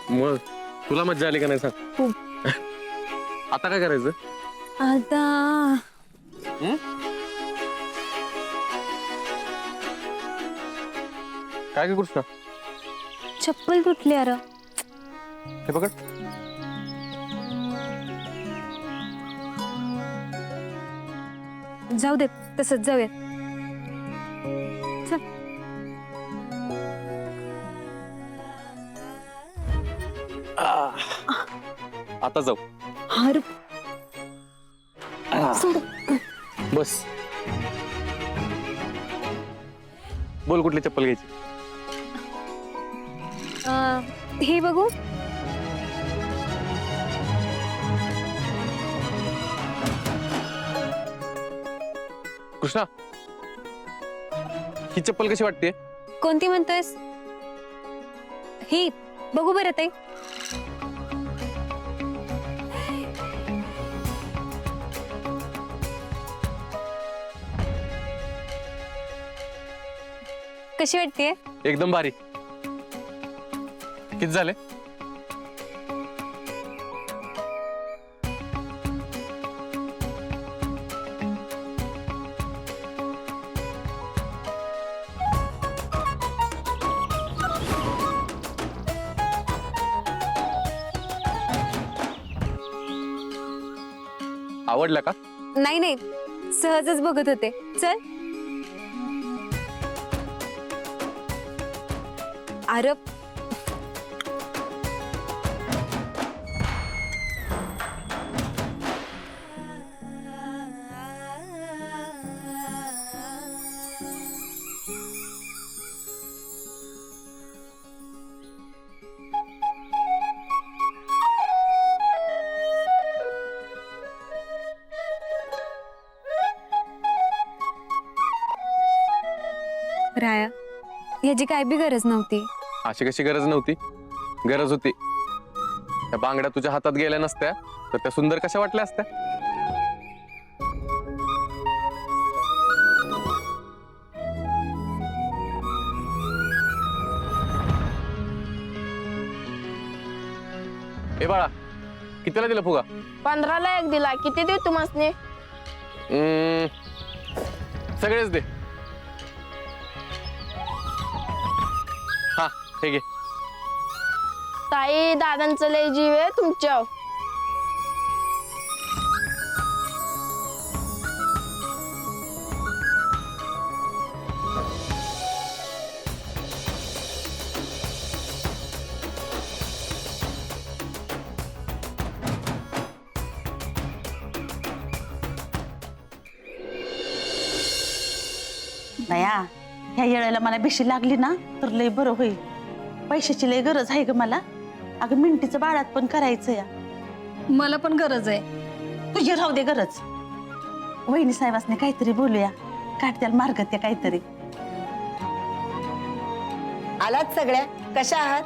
मग तुला मज्जा आली का नाही सांग? खूप. आता काय करायचं? आता काय कृष्णा? चप्पल तुटली अरे. हे पकड. जाऊ दे तसंच जाऊया. चल. आता जाऊ. अरे सोड. बस. बोल कुठली चप्पल घ्यायची? हे बघू. कृष्णा ही चप्पल कशी वाटते? कोणती म्हणतोयस? ही बघू बरं ते. कशी वाटते? एकदम भारी. किती झाले? आवडला का? नाही नाही सहजच बघत होते. चल. अरे राया ह्याची काय बी गरज नव्हती. अशी कशी गरज नव्हती? गरज होती. त्या बांगड्या तुझ्या हातात गेल्या नसत्या तर त्या सुंदर कशा वाटल्या असत्या? ए बाळा कितीला दिला फुगा? 15ला एक दिला. किती देऊ तुम्हाला? सगळेच दे. हा हे घे. ताई दादांचं लय जीव आहे तुमच्या. नया ह्या येळेला मला बेशी लागली ना तर लय बरं होईल. पैशाची लय गरज आहे ग मला. अगं मिंटीचं बाळात पण करायचं या. मला पण गरज आहे. तुझी राहू दे गरज. वहिनी साहेबांनी काहीतरी बोलूया. काढत्याल मार्ग ते काहीतरी. आलात सगळ्या. कशा आहात?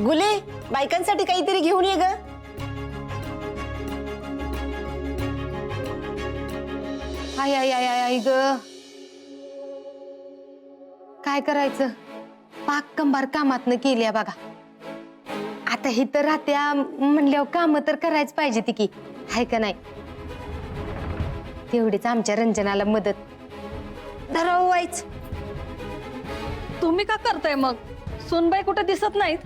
गुले बायकांसाठी काहीतरी घेऊन ये ग. आय आय आय आय ग. काय करायचं? पाक कंबार कामातनं केल्या बघा. आता ही तर राहत्या म्हणल्यावर काम तर करायच पाहिजे ती की, हाय का नाही? तेवढीच आमच्या रंजनाला मदत. धराव व्हायच. तुम्ही का करताय मग? सोनबाई कुठे दिसत नाहीत?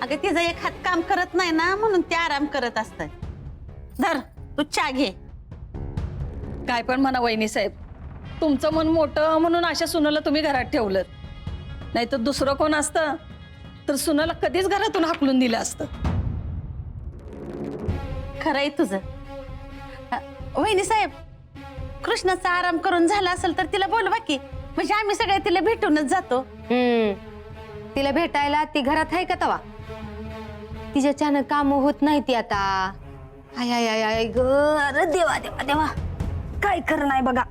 अगं तिचा एक हात काम करत नाही ना म्हणून ते आराम करत असतात. धर तू चहा घे. काय पण म्हणा वहिनी साहेब, तुमचं मन मोठं म्हणून अशा सुनाला तुम्ही घरात ठेवलं. नाही तर दुसरं कोण असतं तर सुनाला कधीच घरातून हाकलून दिलं असतं. खरंय तुझं. वहिनी साहेब कृष्णाचा आराम करून झाला असेल तर तिला बोलवा की. म्हणजे आम्ही सगळे तिला भेटूनच जातो. तिला भेटायला ती घरात आहे का तवा? तिच्याच्यानं काम होत नाही ती आता. आय आय आय आय ग. अरे देवा देवा देवा काय खरं नाही बघा.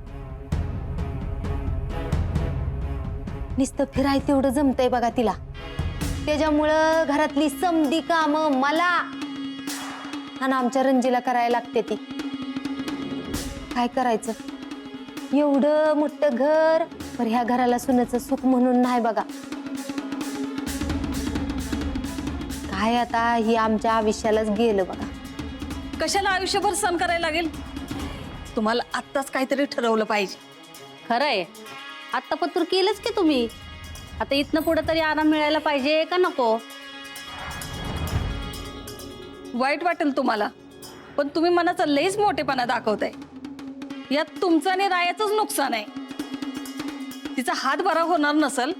नुसतं फिराय तेवढं जमतंय बघा तिला. त्याच्यामुळं घरातली समधी कामं मला आणि आमच्या रंजीला करायला लागते ती. काय करायचं? एवढं मोठं घर पर ह्या घराला सुनाचं सुख म्हणून नाही बघा. काय आता ही आमच्या आयुष्यालाच गेलं बघा. कशाला आयुष्यभर सण करायला लागेल? तुम्हाला आत्ताच काहीतरी ठरवलं पाहिजे. खरंय, आत्ता पत्र केलंच की तुम्ही. आता इथनं पुढे तरी आराम मिळायला पाहिजे का नको? वाईट वाटेल तुम्हाला, पण तुम्ही मनाचा लईच मोठेपणा दाखवताय. यात तुमचं आणि रायाचंच नुकसान आहे. तिचा हात बरा होणार नसल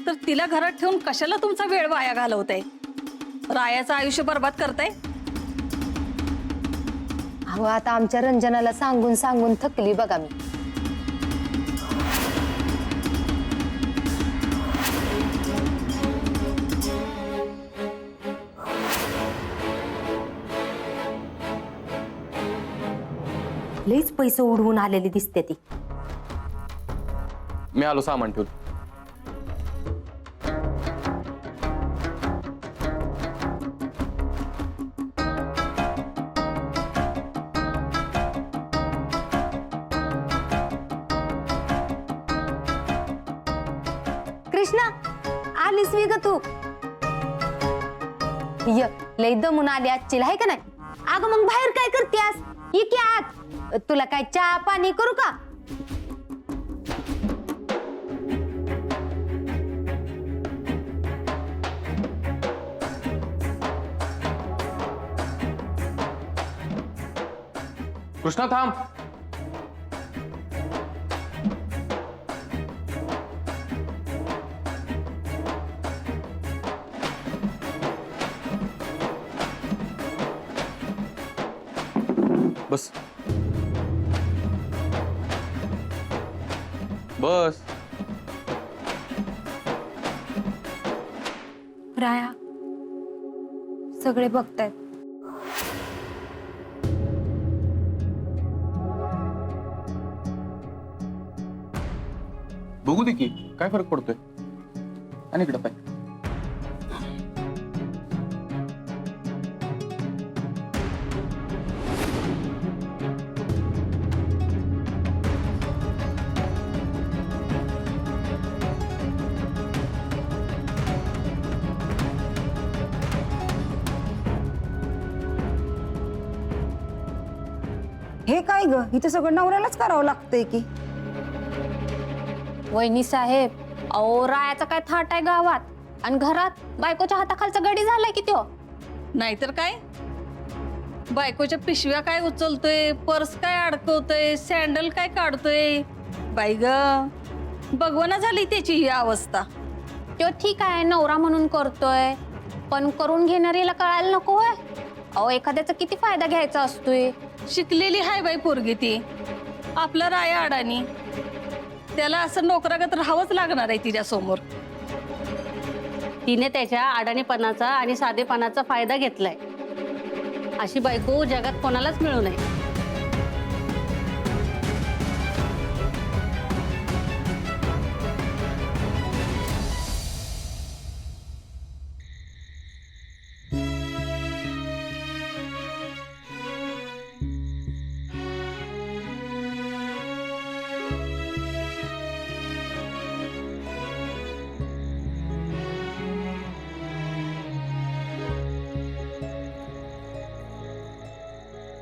तर तिला घरात ठेवून कशाला तुमचा वेळ वाया घालवताय? रायाचं आयुष्य बर्बाद करताय. अहो आता आमच्या रंजनाला सांगून सांगून थकली बघा मी. लईच पैसे उडवून आलेली दिसते ती. मी आलो सामान ठेवून. कृष्णा आलीस वी ग तू? य लई दमून आली आजची आहे का नाही? अगं मग बाहेर काय करतेस? ये की आत. तुला काय चहा पाणी करू का? कृष्णा थांब. बस बस. राया सगळे बघतायत. बघू दे की काय फरक पडतोय. आणि इकडं पाय. हे काय ग, इथे सगळं नवऱ्यालाच करावं लागतंय की. वहिनी साहेब, अहो रायाचा काय थाट आहे गावात, आणि घरात बायकोच्या हाताखालचा गडी झालाय की तो. नाहीतर काय, बायकोच्या पिशव्या काय उचलतोय, पर्स काय अडकवतोय, सँडल काय काढतोय. बाई ग, बघवना झाली त्याची ही अवस्था. तो ठीक आहे नवरा म्हणून करतोय, पण करून घेणारीला कळायला नको होय. अहो एखाद्याचा किती फायदा घ्यायचा असतोय. शिकलेली हाय बाई पोरगी ती, आपला राया अडाणी. त्याला असं नोकरागत राहावंच लागणार आहे तिच्या समोर. तिने त्याच्या अडाणीपणाचा आणि साधेपणाचा फायदा घेतलाय. अशी बायको जगात कोणालाच मिळू नये.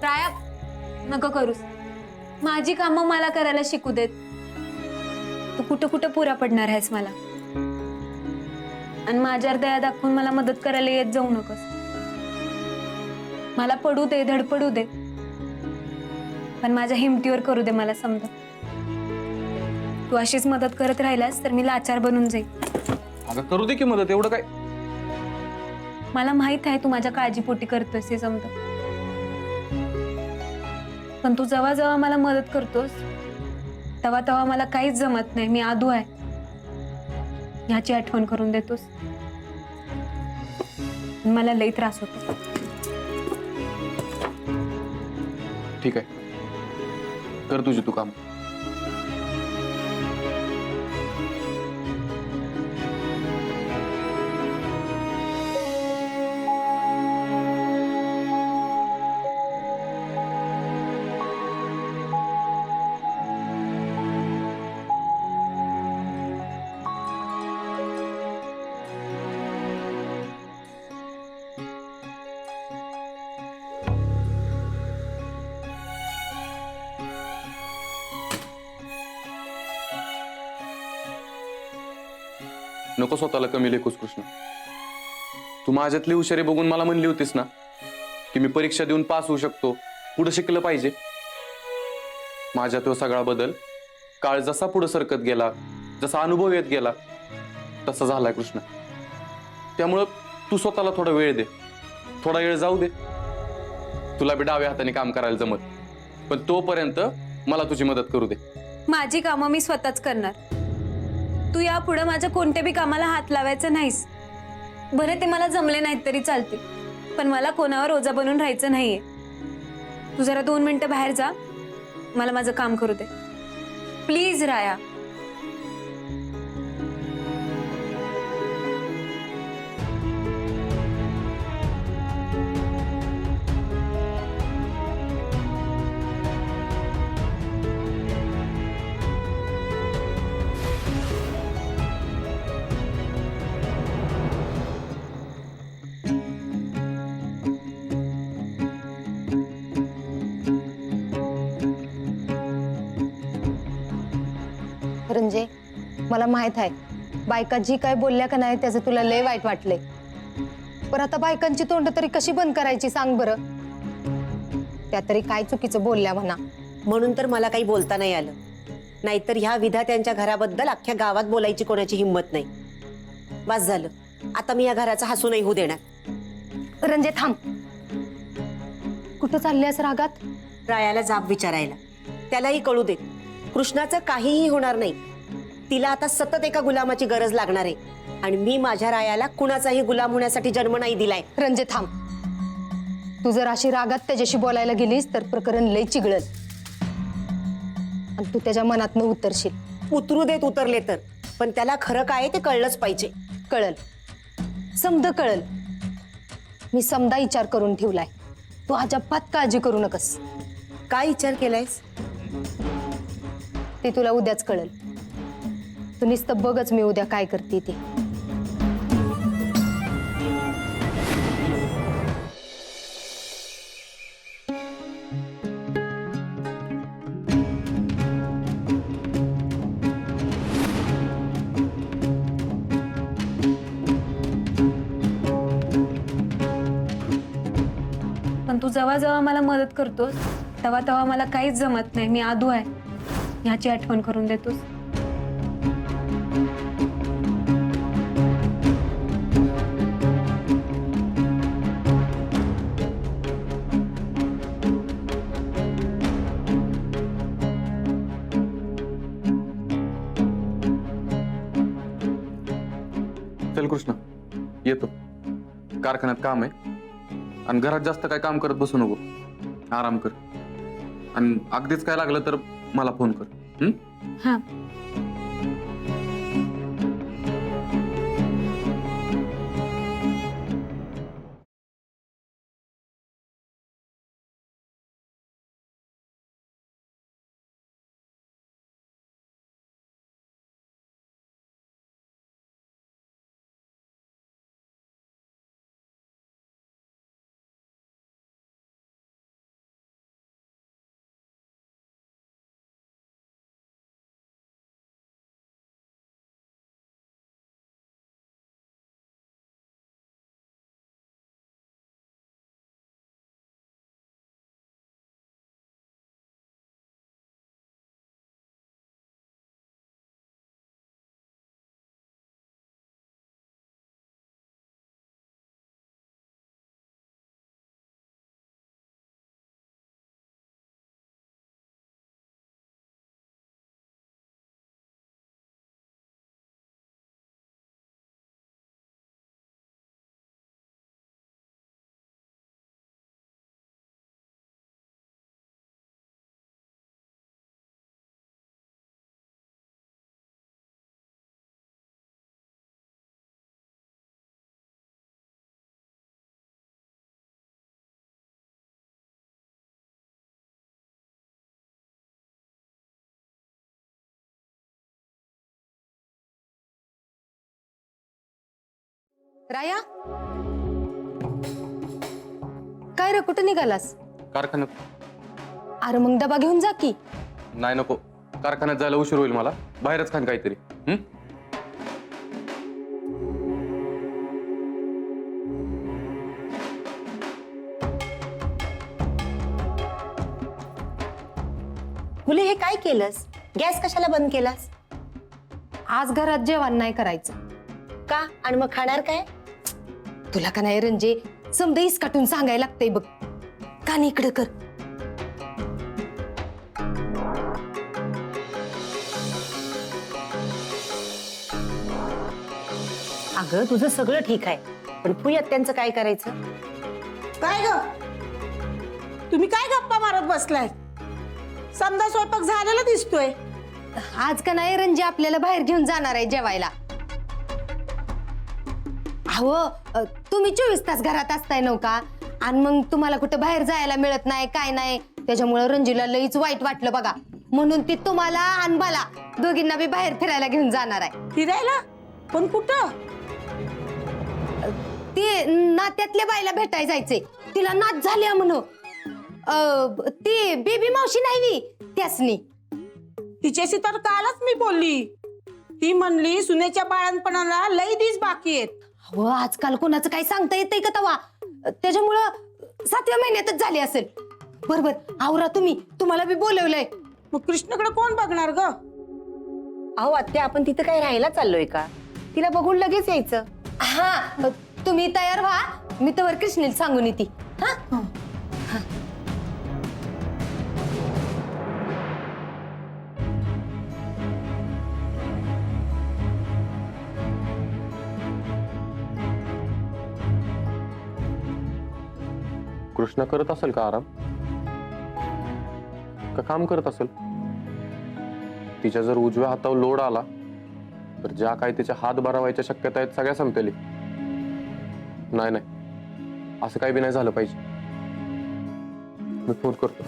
राया नको करूस. माझी कामं मला करायला शिकू देत. तू कुठं कुठं पुरा पडणार आहेस मला, आणि माझ्यावर दया दाखवून मला मदत करायला येत जाऊ नकोस. मला पडू दे, धडपडू दे, पण माझ्या हिमतीवर करू दे मला समजा. तू अशीच मदत करत राहिलास तर मी लाचार बनून जाईल. अगं करू दे की मदत, एवढं काय. मला माहित आहे तू माझ्या काळजीपोटी करतोस हे समजा, पण तू जेव्हा जेव्हा मला मदत करतोस तेव्हा तेव्हा मला काहीच जमत नाही. मी आदू आहे ह्याची आठवण करून देतोस. मला लई त्रास होतो. ठीक आहे, कर तुझी तू काम. नको स्वतःला कमी लेखूस कृष्ण. तू माझ्यातली हुशारी बघून मला म्हणली होतीस ना की मी परीक्षा देऊन पास होऊ शकतो, पुढे शिकलं पाहिजे. माझ्या तो सगळा बदल काळ जसा पुढे सरकत गेला, जसा अनुभव येत गेला तसा झालाय कृष्ण. त्यामुळं तू स्वतःला थोडा वेळ दे, थोडा वेळ जाऊ दे. तुला बी डाव्या हाताने काम करायला जमत, पण तोपर्यंत मला तुझी मदत करू दे. माझी कामं मी स्वतःच करणार. तू यापुढे माझ्या कोणत्या बी कामाला हात लावायचा नाहीस. बरं ते मला जमले नाहीत तरी चालते, पण मला कोणावर ओझा बनून राहायचं नाहीये. तू जरा 2 मिनिटं बाहेर जा, मला माझं काम करू दे प्लीज राया. रंजे, मला माहित आहे बायका जी काय बोलल्या का नाही त्याचं तुला लय वाईट वाटलंय. पण आता बायकांची तोंड तरी कशी बंद करायची सांग बरं. त्या तरी काय चुकीचं बोलल्या म्हणा. म्हणून तर मला काही बोलता नाही आलं. नाहीतर ह्या विधात्यांच्या घराबद्दल अख्ख्या गावात बोलायची कोणाची हिंमत नाही. बस झालं, आता मी या घराचा हसू नाही होऊ देणार. रंजे थांब. कुठं चालल्यास रागात? रायाला जाब विचारायला. त्यालाही कळू दे कृष्णाचं काहीही होणार नाही. तिला आता सतत एका गुलामाची गरज लागणार आहे, आणि मी माझ्या रायाला कुणाचाही गुलाम होण्यासाठी जन्म नाही दिलाय. रंजे थांब. तू जर अशी रागात त्याच्याशी बोलायला गेलीस तर प्रकरण लय चिघळल आणि तू त्याच्या मनात न उतरशील. उतरू देत उतरले तर, पण त्याला खरं काय ते कळलंच पाहिजे. कळल, समद कळल. मी समदा विचार करून ठेवलाय. तू अजिबात काळजी करू नकस. काय विचार केलायस? ते तुला उद्याच कळल. तू नुसतं बघच मी उद्या काय करते ते. पण तू जेव्हा जेव्हा मला मदत करतोस तेव्हा तेव्हा मला काहीच जमत नाही. मी आदू आहे ह्याची आठवण करून देतोस. चल कृष्ण, येतो. कारखान्यात काम आहे आणि घरात जास्त काय काम करत बसू नको. आराम कर आणि अगदीच काय लागलं तर मला फोन कर. हा. राया, काय रे कुठं निघालास? कारखान्यात. अरे मग डबा घेऊन जा की. नाही नको, कारखान्यात जायला उशीर होईल मला. बाहेरच खान काहीतरी. मुले हे काय केलंस? गॅस कशाला बंद केलास? आज घरात जेवण नाही करायचं. का? आणि मग खाणार काय? तुला का नाही रंजे, समजा इसकाटून सांगायला लागतंय बघ. कान इकडं कर. अगं तुझं सगळं ठीक आहे, पण फुई आत्यांचं काय करायचं? काय ग, तुम्ही काय गप्पा मारत बसलाय? समजा स्वयंपाक झालेला दिसतोय. आज का नाही रंजे आपल्याला बाहेर घेऊन जाणार आहे जेवायला. अहो तुम्ही 24 तास घरात असताय नव्हता, आणि मग तुम्हाला कुठं बाहेर जायला मिळत नाही काय नाही, त्याच्यामुळे रंजीला लईच वाईट वाटलं बघा. म्हणून ती तुम्हाला आणि मला दोघींना बी बाहेर फिरायला घेऊन जाणार आहे. फिरायला? पण कुठं? ती नात्यातल्या बाईला भेटायला जायचे, तिला नात झाली म्हणून. ती बेबी मावशी नाही वी त्यासनी. तिच्याशी तर कालच मी बोलली. ती म्हणली सुनेच्या बाळणपणाला लई दिस बाकी आहेत. हो आजकाल कोणाचं काही सांगता येतंय का तवा, त्याच्यामुळं 7व्या महिन्यातच झाली असेल. बरोबर आवरा तुम्ही, तुम्हाला बी बोलवलंय. मग कृष्णाकडे कोण बघणार ग? अहो आत्या, आपण तिथं काय राहायला चाललोय का? तिला बघून लगेच यायचं. हा तुम्ही तयार व्हा, मी तवर कृष्णेला सांगून येते. हा कृष्णा करत असेल का आराम, का काम करत असेल? तिच्या जर उजव्या हातावर लोड आला तर ज्या काही तिच्या हात भरावायच्या शक्यता आहेत सगळ्या संपतेली. नाही नाही, असं काही बी नाही झालं पाहिजे. मी फोन करतो.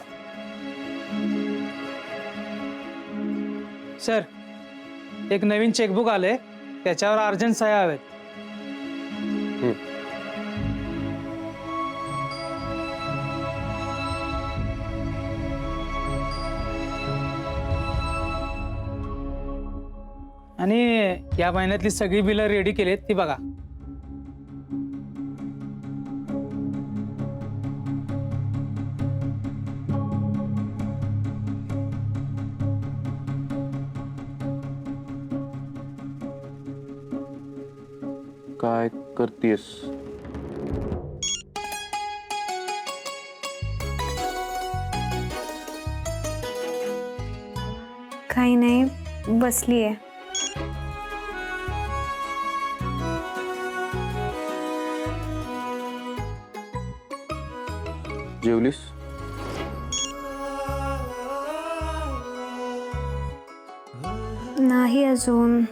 सर, एक नवीन चेकबुक आलंय, त्याच्यावर अर्जंट सह्या हवेत. आणि या महिन्यातली सगळी बिलं रेडी केलीत ती बघा. काय करतेस? काही नाही, बसलीये. जेवलीस? नाही अजून.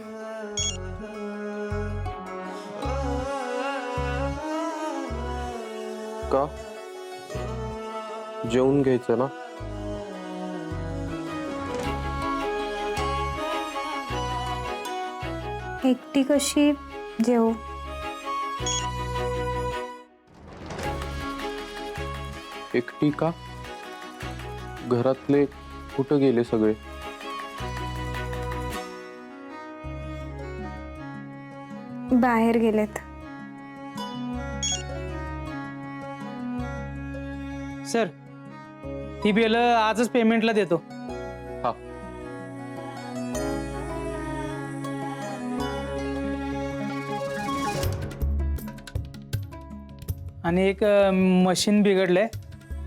का? जेवून घ्यायचं ना. एकटी कशी जेवू? एकटी का? घरातले कुठं गेले सगळे? बाहेर गेलेत. सर, ही बिलं आजच पेमेंटला देतो. हा. आणि एक मशीन बिघडलंय,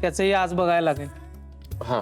त्याचंही आज बघायला लागेल. हा